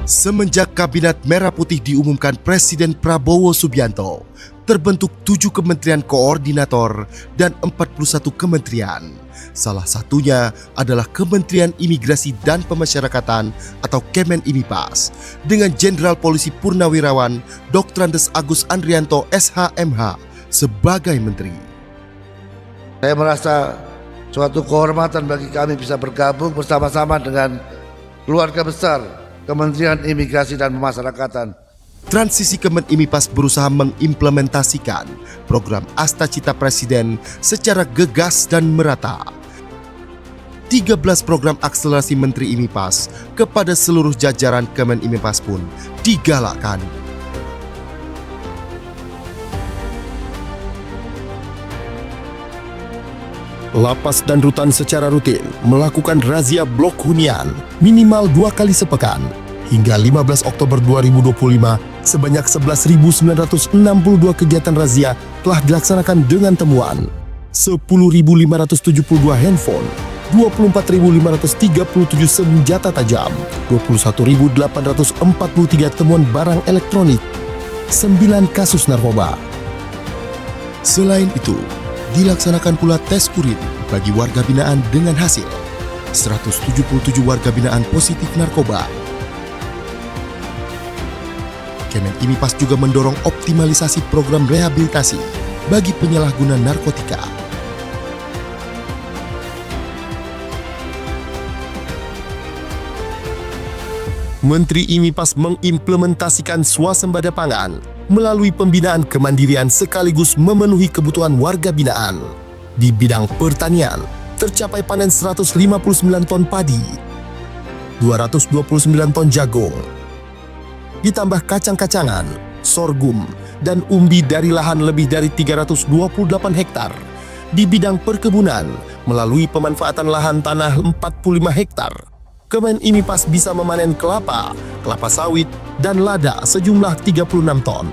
Semenjak Kabinet Merah Putih diumumkan Presiden Prabowo Subianto, terbentuk 7 kementerian koordinator dan 41 kementerian. Salah satunya adalah Kementerian Imigrasi dan Pemasyarakatan atau Kemenimipas dengan Jenderal Polisi Purnawirawan Dr. Andes Agus Andrianto SH.MH sebagai Menteri. Saya merasa suatu kehormatan bagi kami bisa bergabung bersama-sama dengan keluarga besar Kementerian Imigrasi dan Pemasyarakatan. Transisi Kemenimipas berusaha mengimplementasikan program Asta Cita Presiden secara gegas dan merata. 13 program akselerasi Menteri Imipas kepada seluruh jajaran Kemenimipas pun digalakkan. Lapas dan rutan secara rutin melakukan razia blok hunian minimal 2 kali sepekan. Hingga 15 Oktober 2025, sebanyak 11.962 kegiatan razia telah dilaksanakan dengan temuan 10.572 handphone, 24.537 senjata tajam, 21.843 temuan barang elektronik, 9 kasus narkoba. Selain itu, dilaksanakan pula tes urin bagi warga binaan dengan hasil 177 warga binaan positif narkoba. Kemenimipas juga mendorong optimalisasi program rehabilitasi bagi penyalahguna narkotika. Menteri Imipas mengimplementasikan swasembada pangan melalui pembinaan kemandirian sekaligus memenuhi kebutuhan warga binaan. Di bidang pertanian, tercapai panen 159 ton padi, 229 ton jagung, ditambah kacang-kacangan, sorghum, dan umbi dari lahan lebih dari 328 hektar. Di bidang perkebunan, melalui pemanfaatan lahan tanah 45 hektar, Kemenimipas bisa memanen kelapa, kelapa sawit, dan lada sejumlah 36 ton.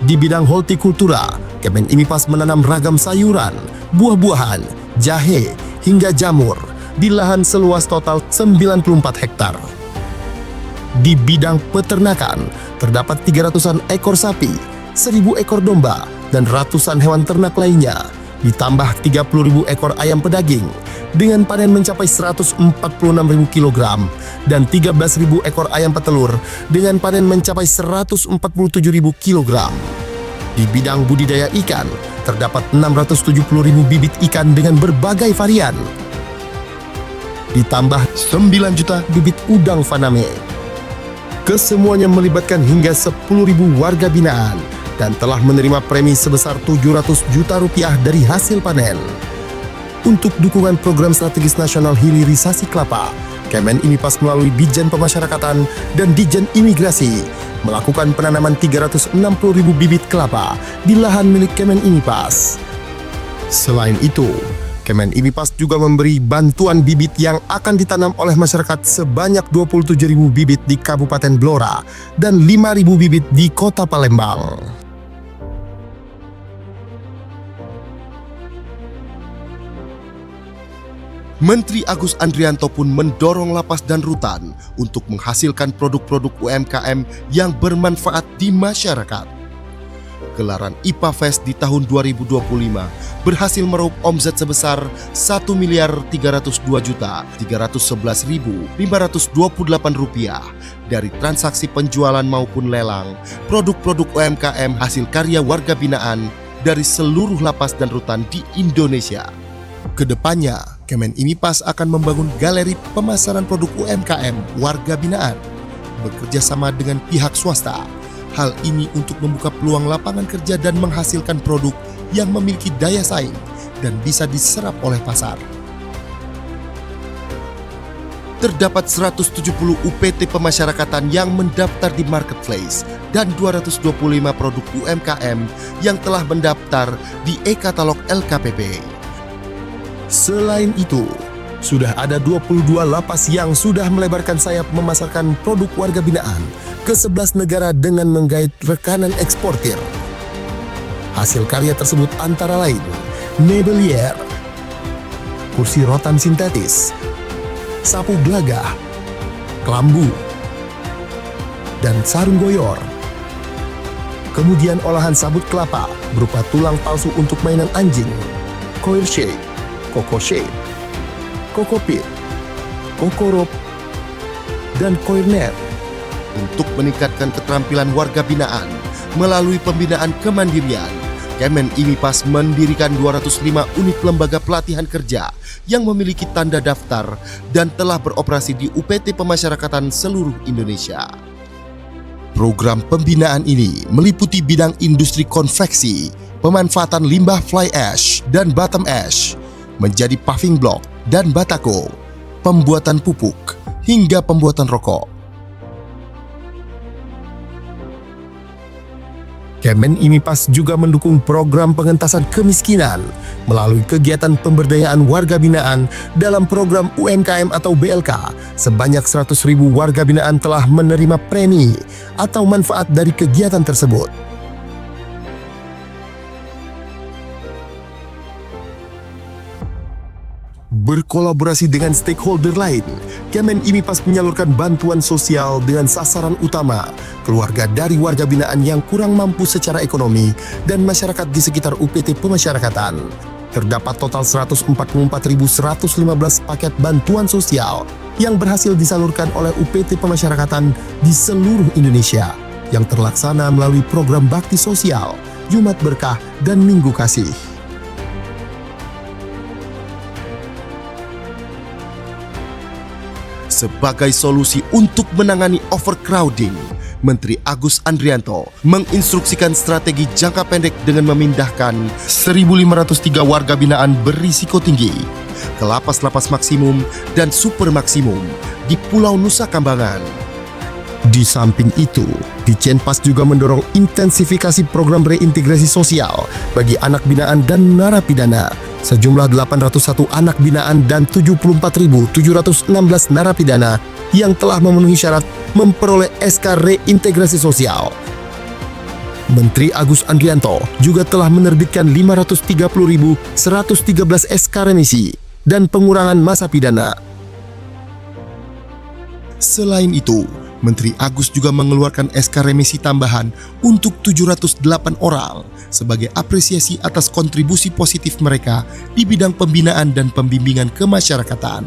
Di bidang hortikultura, Kemenimipas menanam ragam sayuran, buah-buahan, jahe, hingga jamur di lahan seluas total 94 hektar. Di bidang peternakan, terdapat 300-an ekor sapi, 1.000 ekor domba, dan ratusan hewan ternak lainnya, ditambah 30.000 ekor ayam pedaging, dengan panen mencapai 146.000 kg dan 13.000 ekor ayam petelur dengan panen mencapai 147.000 kg. Di bidang budidaya ikan, terdapat 670.000 bibit ikan dengan berbagai varian, ditambah 9 juta bibit udang faname. Kesemuanya melibatkan hingga 10.000 warga binaan dan telah menerima premi sebesar 700 juta rupiah dari hasil panen. Untuk dukungan program strategis nasional hilirisasi kelapa, Kemenimipas melalui Ditjen Pemasyarakatan dan Ditjen Imigrasi melakukan penanaman 360.000 bibit kelapa di lahan milik Kemenimipas. Selain itu, Kemenimipas juga memberi bantuan bibit yang akan ditanam oleh masyarakat sebanyak 27.000 bibit di Kabupaten Blora dan 5.000 bibit di Kota Palembang. Menteri Agus Andrianto pun mendorong lapas dan rutan untuk menghasilkan produk-produk UMKM yang bermanfaat di masyarakat. Gelaran IPA Fest di tahun 2025 berhasil meraup omzet sebesar Rp1.302.311.528 dari transaksi penjualan maupun lelang produk-produk UMKM hasil karya warga binaan dari seluruh lapas dan rutan di Indonesia. Kedepannya, Kemenimipas akan membangun galeri pemasaran produk UMKM warga binaan, bekerja sama dengan pihak swasta. Hal ini untuk membuka peluang lapangan kerja dan menghasilkan produk yang memiliki daya saing dan bisa diserap oleh pasar. Terdapat 170 UPT pemasyarakatan yang mendaftar di marketplace dan 225 produk UMKM yang telah mendaftar di e-katalog LKPP. Selain itu, sudah ada 22 lapas yang sudah melebarkan sayap memasarkan produk warga binaan ke 11 negara dengan menggait rekanan eksportir. Hasil karya tersebut antara lain Nebelier, kursi rotan sintetis, sapu gelagah, kelambu, dan sarung goyor. Kemudian olahan sabut kelapa berupa tulang palsu untuk mainan anjing, coil shade, coco shade, coco pit, coco rope, dan coil net. Untuk meningkatkan keterampilan warga binaan melalui pembinaan kemandirian, Kemen IMIPAS mendirikan 205 unit lembaga pelatihan kerja yang memiliki tanda daftar dan telah beroperasi di UPT Pemasyarakatan seluruh Indonesia. Program pembinaan ini meliputi bidang industri konveksi, pemanfaatan limbah fly ash dan bottom ash menjadi paving block dan batako, pembuatan pupuk, hingga pembuatan rokok. Kemen IMIPAS juga mendukung program pengentasan kemiskinan melalui kegiatan pemberdayaan warga binaan dalam program UMKM atau BLK. Sebanyak 100.000 warga binaan telah menerima premi atau manfaat dari kegiatan tersebut. Berkolaborasi dengan stakeholder lain, Kemen IMIPAS menyalurkan bantuan sosial dengan sasaran utama keluarga dari warga binaan yang kurang mampu secara ekonomi dan masyarakat di sekitar UPT Pemasyarakatan. Terdapat total 144.115 paket bantuan sosial yang berhasil disalurkan oleh UPT Pemasyarakatan di seluruh Indonesia yang terlaksana melalui program bakti sosial, Jumat Berkah, dan Minggu Kasih. Sebagai solusi untuk menangani overcrowding, Menteri Agus Andrianto menginstruksikan strategi jangka pendek dengan memindahkan 1.503 warga binaan berisiko tinggi ke lapas-lapas maksimum dan super maksimum di Pulau Nusa Kambangan. Di samping itu, Ditjenpas juga mendorong intensifikasi program reintegrasi sosial bagi anak binaan dan narapidana. Sejumlah 801 anak binaan dan 74.716 narapidana yang telah memenuhi syarat memperoleh SK reintegrasi sosial. Menteri Agus Andrianto juga telah menerbitkan 530.113 SK remisi dan pengurangan masa pidana. Selain itu, Menteri Agus juga mengeluarkan SK remisi tambahan untuk 708 orang sebagai apresiasi atas kontribusi positif mereka di bidang pembinaan dan pembimbingan kemasyarakatan.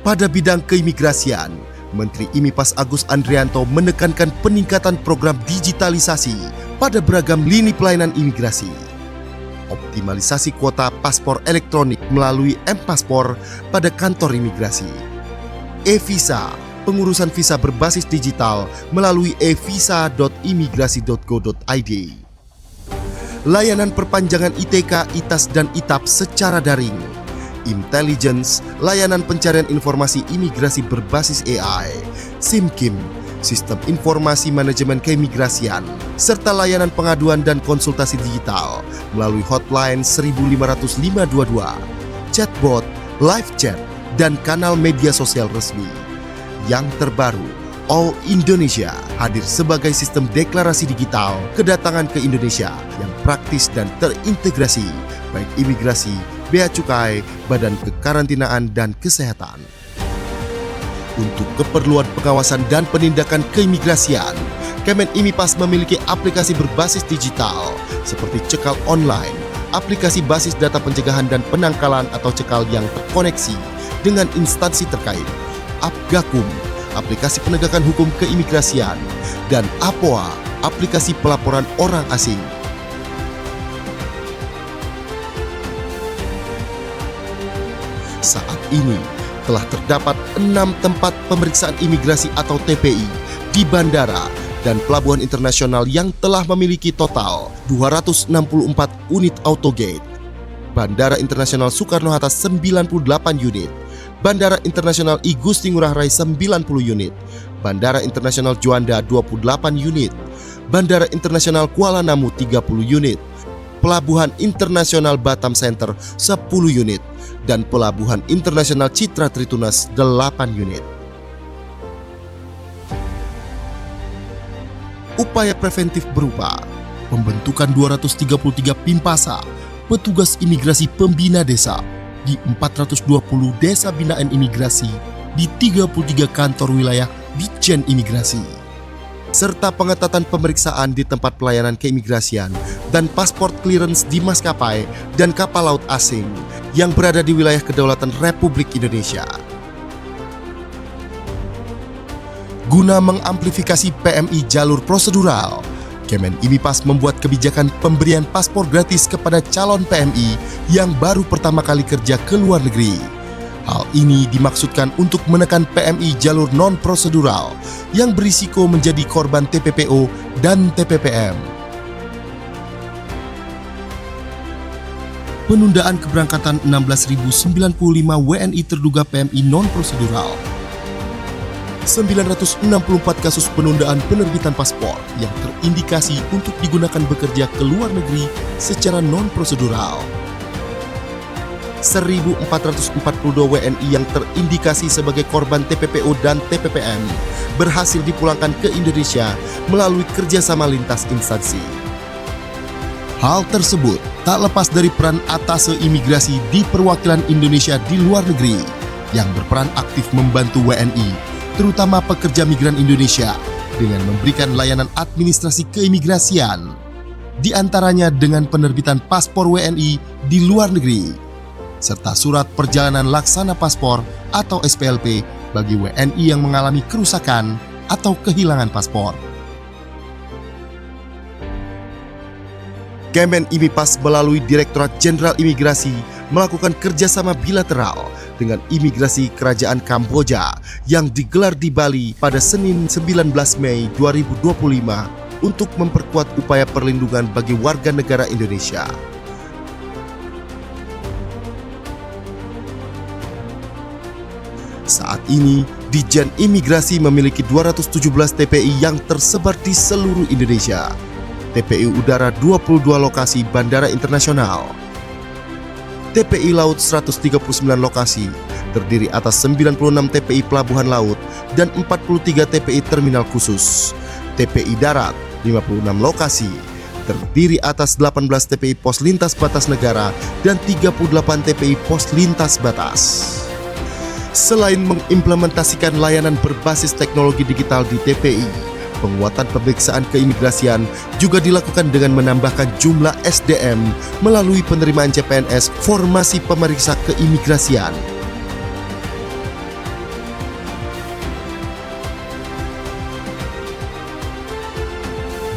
Pada bidang keimigrasian, Menteri IMIPAS Agus Andrianto menekankan peningkatan program digitalisasi pada beragam lini pelayanan imigrasi. Optimalisasi kuota paspor elektronik melalui M-Paspor pada kantor imigrasi. E-Visa, pengurusan visa berbasis digital melalui evisa.imigrasi.go.id. Layanan perpanjangan ITK, ITAS, dan ITAP secara daring. Intelligence, layanan pencarian informasi imigrasi berbasis AI. SIMKIM, sistem informasi manajemen keimigrasian, serta layanan pengaduan dan konsultasi digital melalui hotline 15522, chatbot, live chat, dan kanal media sosial resmi. Yang terbaru, All Indonesia hadir sebagai sistem deklarasi digital kedatangan ke Indonesia yang praktis dan terintegrasi, baik imigrasi, bea cukai, badan kekarantinaan, dan kesehatan. Untuk keperluan pengawasan dan penindakan keimigrasian, Kemen IMIPAS memiliki aplikasi berbasis digital seperti cekal online, aplikasi basis data pencegahan dan penangkalan atau cekal yang terkoneksi dengan instansi terkait, Apgakum, aplikasi penegakan hukum keimigrasian, dan APOA, aplikasi pelaporan orang asing. Saat ini, telah terdapat 6 tempat pemeriksaan imigrasi atau TPI di bandara dan pelabuhan internasional yang telah memiliki total 264 unit autogate. Bandara Internasional Soekarno-Hatta 98 unit, Bandara Internasional I Gusti Ngurah Rai 90 unit, Bandara Internasional Juanda 28 unit, Bandara Internasional Kuala Namu 30 unit, Pelabuhan Internasional Batam Center 10 unit, dan Pelabuhan Internasional Citra Tritunas 8 unit. Upaya preventif berupa pembentukan 233 Pimpasa, petugas imigrasi pembina desa di 420 desa binaan imigrasi di 33 kantor wilayah Ditjen Imigrasi, serta pengetatan pemeriksaan di tempat pelayanan keimigrasian dan paspor clearance di maskapai dan kapal laut asing yang berada di wilayah kedaulatan Republik Indonesia. Guna mengamplifikasi PMI jalur prosedural, Kemen IMIPAS membuat kebijakan pemberian paspor gratis kepada calon PMI yang baru pertama kali kerja ke luar negeri. Hal ini dimaksudkan untuk menekan PMI jalur non-prosedural yang berisiko menjadi korban TPPO dan TPPM. Penundaan keberangkatan 16.095 WNI terduga PMI non-prosedural. 964 kasus penundaan penerbitan paspor yang terindikasi untuk digunakan bekerja ke luar negeri secara non-prosedural. 1.442 WNI yang terindikasi sebagai korban TPPO dan TPPM berhasil dipulangkan ke Indonesia melalui kerjasama lintas instansi. Hal tersebut tak lepas dari peran atase imigrasi di perwakilan Indonesia di luar negeri yang berperan aktif membantu WNI, terutama pekerja migran Indonesia, dengan memberikan layanan administrasi keimigrasian, di antaranya dengan penerbitan paspor WNI di luar negeri, serta surat perjalanan laksana paspor atau SPLP bagi WNI yang mengalami kerusakan atau kehilangan paspor. Kemen IMIPAS melalui Direktorat Jenderal Imigrasi melakukan kerjasama bilateral dengan Imigrasi Kerajaan Kamboja yang digelar di Bali pada Senin 19 Mei 2025 untuk memperkuat upaya perlindungan bagi warga negara Indonesia. Saat ini, Ditjen Imigrasi memiliki 217 TPI yang tersebar di seluruh Indonesia. TPI Udara 22 lokasi bandara internasional. TPI Laut 139 lokasi, terdiri atas 96 TPI pelabuhan laut dan 43 TPI terminal khusus. TPI Darat 56 lokasi, terdiri atas 18 TPI pos lintas batas negara dan 38 TPI pos lintas batas. Selain mengimplementasikan layanan berbasis teknologi digital di TPI, penguatan pemeriksaan keimigrasian juga dilakukan dengan menambahkan jumlah SDM melalui penerimaan CPNS formasi pemeriksa keimigrasian.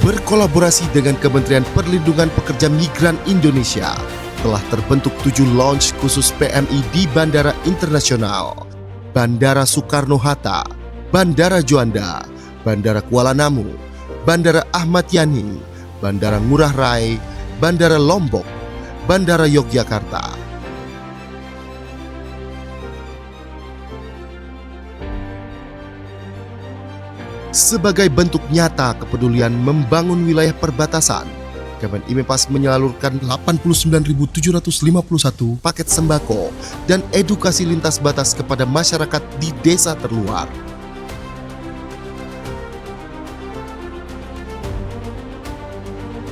Berkolaborasi dengan Kementerian Perlindungan Pekerja Migran Indonesia, telah terbentuk 7 launch khusus PMI di Bandara Internasional, Bandara Soekarno-Hatta, Bandara Juanda, Bandara Kuala Namu, Bandara Ahmad Yani, Bandara Ngurah Rai, Bandara Lombok, Bandara Yogyakarta. Sebagai bentuk nyata kepedulian membangun wilayah perbatasan, Kemen IMIPAS menyalurkan 89.751 paket sembako dan edukasi lintas batas kepada masyarakat di desa terluar.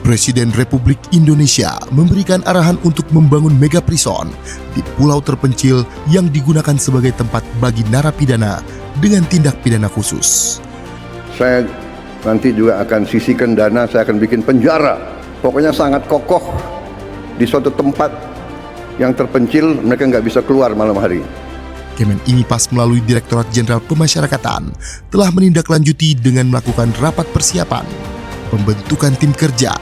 Presiden Republik Indonesia memberikan arahan untuk membangun mega prison di pulau terpencil yang digunakan sebagai tempat bagi narapidana dengan tindak pidana khusus. Saya nanti juga akan sisihkan dana, saya akan bikin penjara. Pokoknya sangat kokoh di suatu tempat yang terpencil, mereka nggak bisa keluar malam hari. Kemen IMIPAS melalui Direktorat Jenderal Pemasyarakatan telah menindaklanjuti dengan melakukan rapat persiapan, pembentukan tim kerja,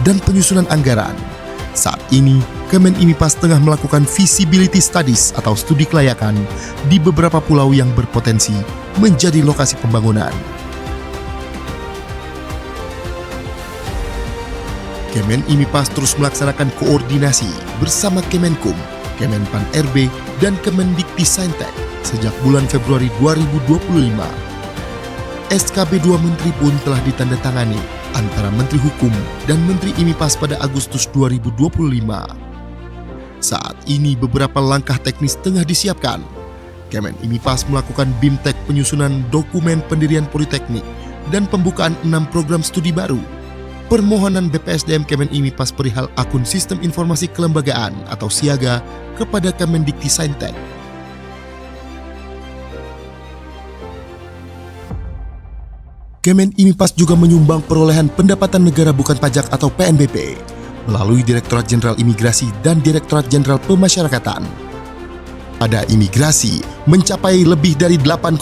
dan penyusunan anggaran. Saat ini, Kemen IMIPAS tengah melakukan feasibility studies atau studi kelayakan di beberapa pulau yang berpotensi menjadi lokasi pembangunan. Kemen IMIPAS terus melaksanakan koordinasi bersama Kemenkum, Kemenpan RB, dan Kemendikti-Saintek sejak bulan Februari 2025. SKB 2 Menteri pun telah ditandatangani antara Menteri Hukum dan Menteri IMIPAS pada Agustus 2025. Saat ini beberapa langkah teknis tengah disiapkan. Kemen IMIPAS melakukan BIMTEK penyusunan dokumen pendirian politeknik dan pembukaan 6 program studi baru. permohonan BPSDM Kemen IMIPAS perihal akun Sistem Informasi Kelembagaan atau Siaga kepada Kemendikti-Saintek. Kemen IMIPAS juga menyumbang perolehan pendapatan negara bukan pajak atau PNBP melalui Direktorat Jenderal Imigrasi dan Direktorat Jenderal Pemasyarakatan. Pada imigrasi mencapai lebih dari 8,3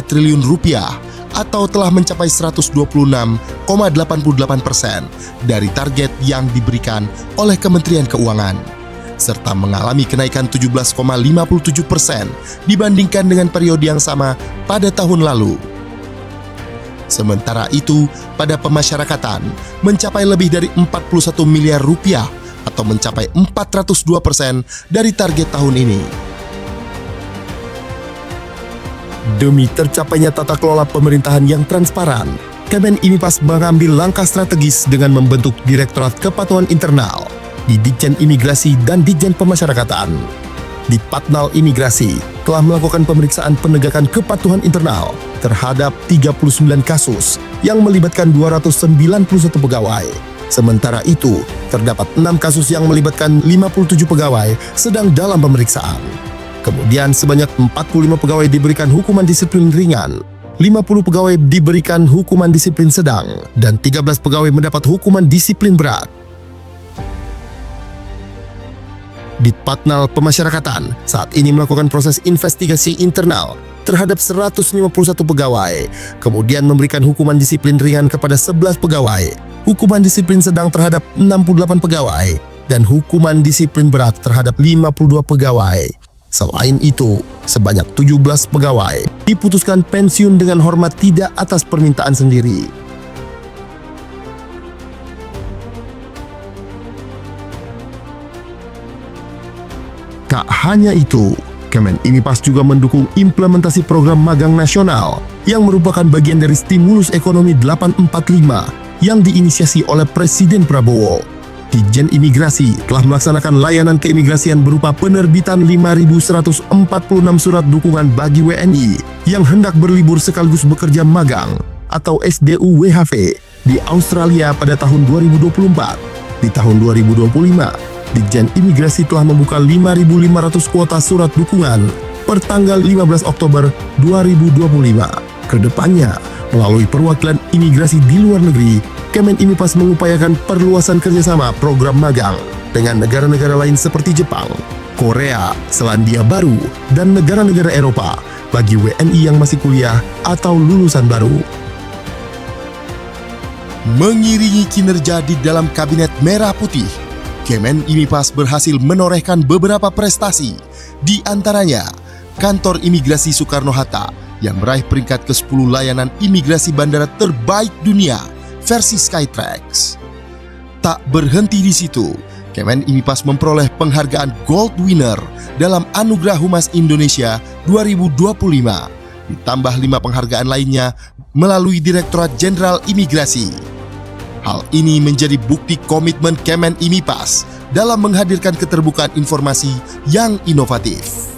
triliun rupiah atau telah mencapai 126,88% dari target yang diberikan oleh Kementerian Keuangan, serta mengalami kenaikan 17,57% dibandingkan dengan periode yang sama pada tahun lalu. Sementara itu, pada pemasyarakatan mencapai lebih dari 41 miliar rupiah atau mencapai 402% dari target tahun ini. Demi tercapainya tata kelola pemerintahan yang transparan, Kemen IMIPAS mengambil langkah strategis dengan membentuk Direktorat Kepatuhan Internal di Ditjen Imigrasi dan Ditjen Pemasyarakatan. Ditpatnal Imigrasi telah melakukan pemeriksaan penegakan kepatuhan internal terhadap 39 kasus yang melibatkan 291 pegawai. Sementara itu, terdapat 6 kasus yang melibatkan 57 pegawai sedang dalam pemeriksaan. Kemudian sebanyak 45 pegawai diberikan hukuman disiplin ringan, 50 pegawai diberikan hukuman disiplin sedang, dan 13 pegawai mendapat hukuman disiplin berat. Ditpatnal Pemasyarakatan saat ini melakukan proses investigasi internal terhadap 151 pegawai, kemudian memberikan hukuman disiplin ringan kepada 11 pegawai, hukuman disiplin sedang terhadap 68 pegawai, dan hukuman disiplin berat terhadap 52 pegawai. Selain itu, sebanyak 17 pegawai diputuskan pensiun dengan hormat tidak atas permintaan sendiri. Tak hanya itu, Kemen IMIPAS juga mendukung implementasi program magang nasional yang merupakan bagian dari stimulus ekonomi 845 yang diinisiasi oleh Presiden Prabowo. Ditjen Imigrasi telah melaksanakan layanan keimigrasian berupa penerbitan 5.146 surat dukungan bagi WNI yang hendak berlibur sekaligus bekerja magang atau SDU-WHV di Australia pada tahun 2024. Di tahun 2025, Ditjen Imigrasi telah membuka 5.500 kuota surat dukungan per tanggal 15 Oktober 2025. Kedepannya, melalui perwakilan imigrasi di luar negeri, Kemen IMIPAS mengupayakan perluasan kerjasama program magang dengan negara-negara lain seperti Jepang, Korea, Selandia Baru, dan negara-negara Eropa bagi WNI yang masih kuliah atau lulusan baru. Mengiringi kinerja di dalam Kabinet Merah Putih, Kemen IMIPAS berhasil menorehkan beberapa prestasi, di antaranya Kantor Imigrasi Soekarno-Hatta yang meraih peringkat ke-10 layanan imigrasi bandara terbaik dunia versi Skytrax. Tak berhenti di situ, Kemen IMIPAS memperoleh penghargaan Gold Winner dalam Anugerah Humas Indonesia 2025, ditambah 5 penghargaan lainnya melalui Direktorat Jenderal Imigrasi. Hal ini menjadi bukti komitmen Kemen IMIPAS dalam menghadirkan keterbukaan informasi yang inovatif.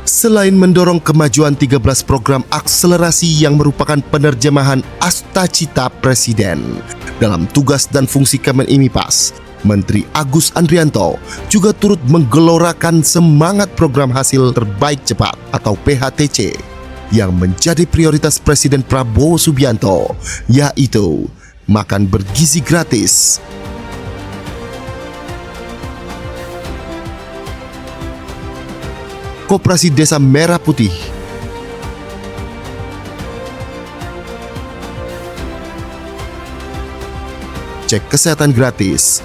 Selain mendorong kemajuan 13 program akselerasi yang merupakan penerjemahan Astacita Presiden dalam tugas dan fungsi Kemen IMIPAS, Menteri Agus Andrianto juga turut menggelorakan semangat program hasil terbaik cepat atau PHTC yang menjadi prioritas Presiden Prabowo Subianto, yaitu makan bergizi gratis. Koperasi Desa Merah Putih, cek kesehatan gratis,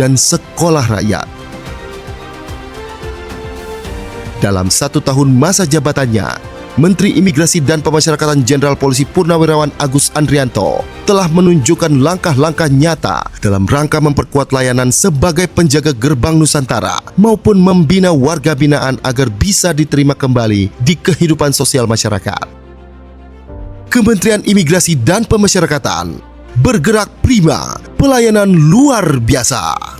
dan sekolah rakyat. Dalam 1 tahun masa jabatannya, Menteri Imigrasi dan Pemasyarakatan Jenderal Polisi Purnawirawan Agus Andrianto telah menunjukkan langkah-langkah nyata dalam rangka memperkuat layanan sebagai penjaga gerbang Nusantara maupun membina warga binaan agar bisa diterima kembali di kehidupan sosial masyarakat. Kementerian Imigrasi dan Pemasyarakatan bergerak prima, pelayanan luar biasa.